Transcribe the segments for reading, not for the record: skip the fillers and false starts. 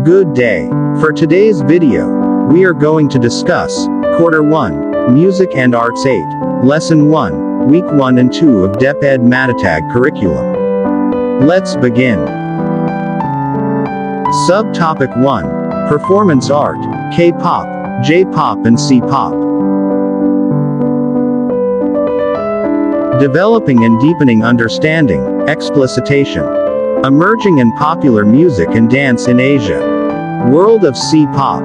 Good day. For today's video, we are going to discuss Quarter 1, Music and Arts 8, Lesson 1, Week 1 and 2 of DepEd Matatag curriculum. Let's begin. Subtopic 1, Performance Art, K-pop, J-pop and C-pop. Developing and deepening understanding, explicitation. Emerging and popular music and dance in Asia. World of C-pop.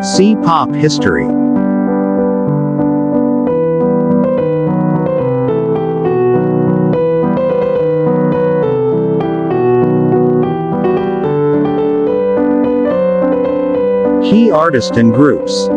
C-pop history. Key artists and groups.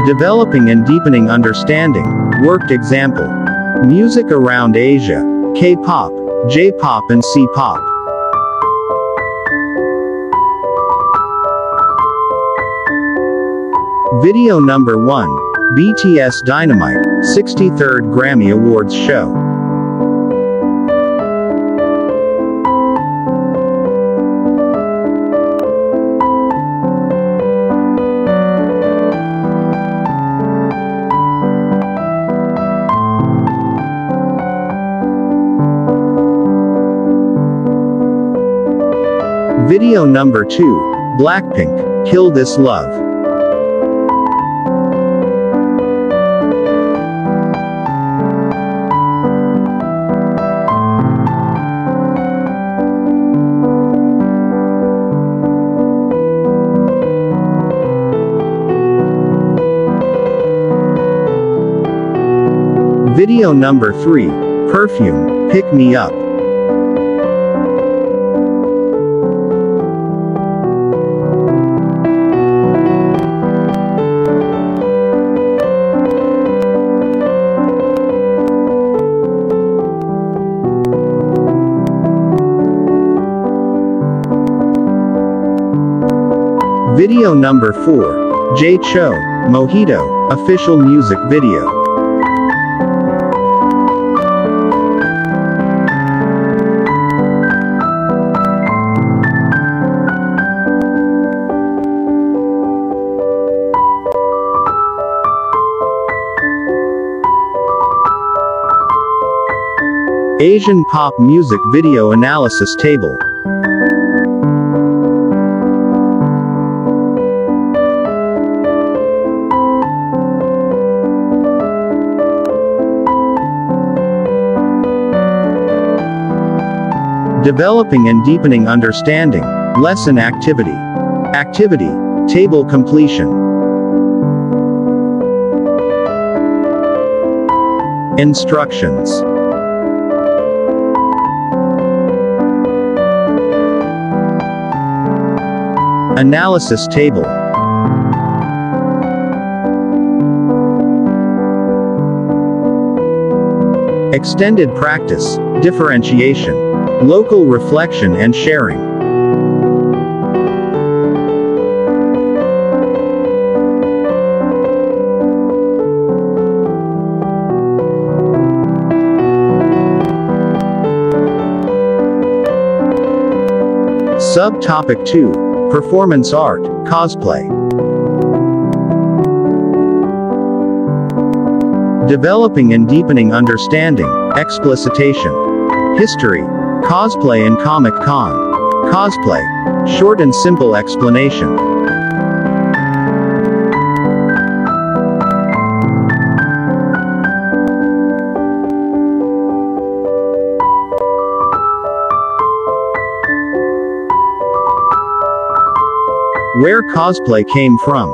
Developing and deepening understanding, worked example. Music around Asia, K-pop, J-pop and C-pop. Video number 1, BTS Dynamite, 63rd Grammy Awards show. Video number 2, Blackpink, Kill This Love. Video number 3, Perfume, Pick Me Up. Video number 4, Jay Chou, Mojito, official music video. Asian pop music video analysis table. Developing and deepening understanding, lesson activity. Activity, table completion. Instructions. Analysis table. Extended practice, differentiation. Local reflection and sharing. Subtopic 2, Performance Art, Cosplay. Developing and deepening understanding, explicitation. History. Cosplay and Comic-Con. Cosplay. Short and simple explanation. Where cosplay came from.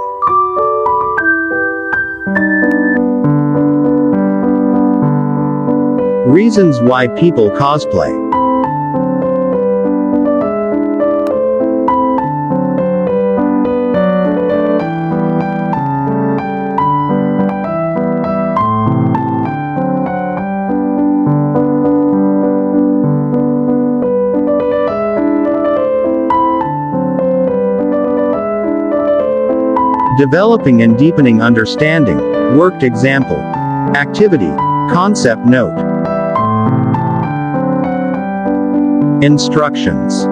Reasons why people cosplay. Developing and deepening understanding. Worked example. Activity. Concept note. Instructions.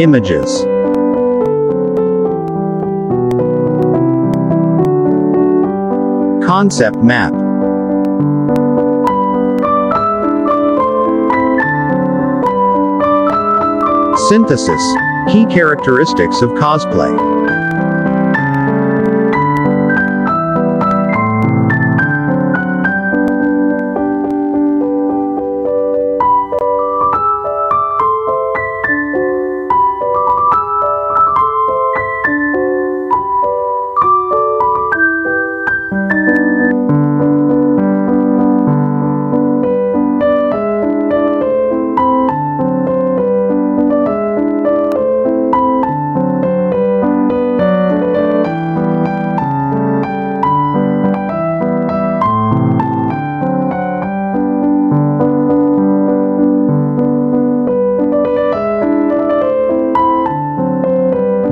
Images. Concept map. Synthesis. Key characteristics of cosplay.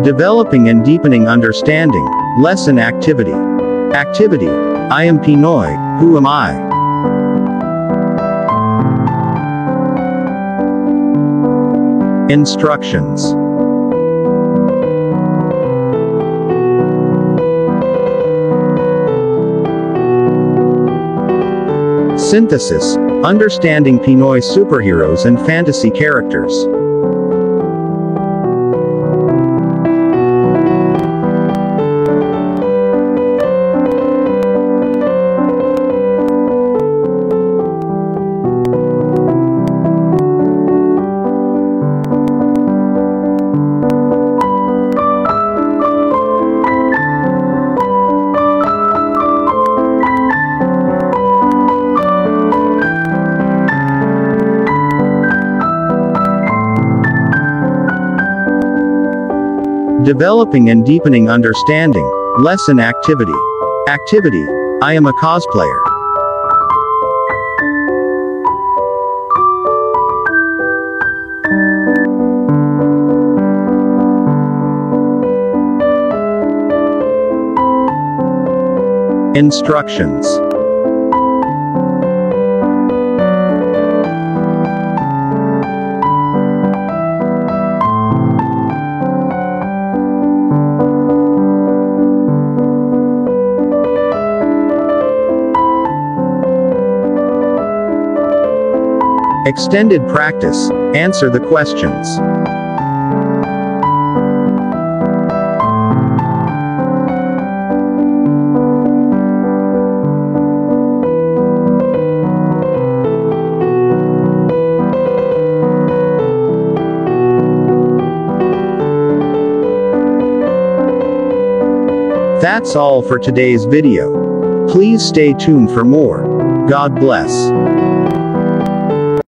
Developing and deepening understanding. Lesson activity. Activity. I am Pinoy, who am I? Instructions. Synthesis. Understanding Pinoy superheroes and fantasy characters. Developing and deepening understanding. Lesson activity. Activity. I am a cosplayer. Instructions. Extended practice. Answer the questions. That's all for today's video. Please stay tuned for more. God bless.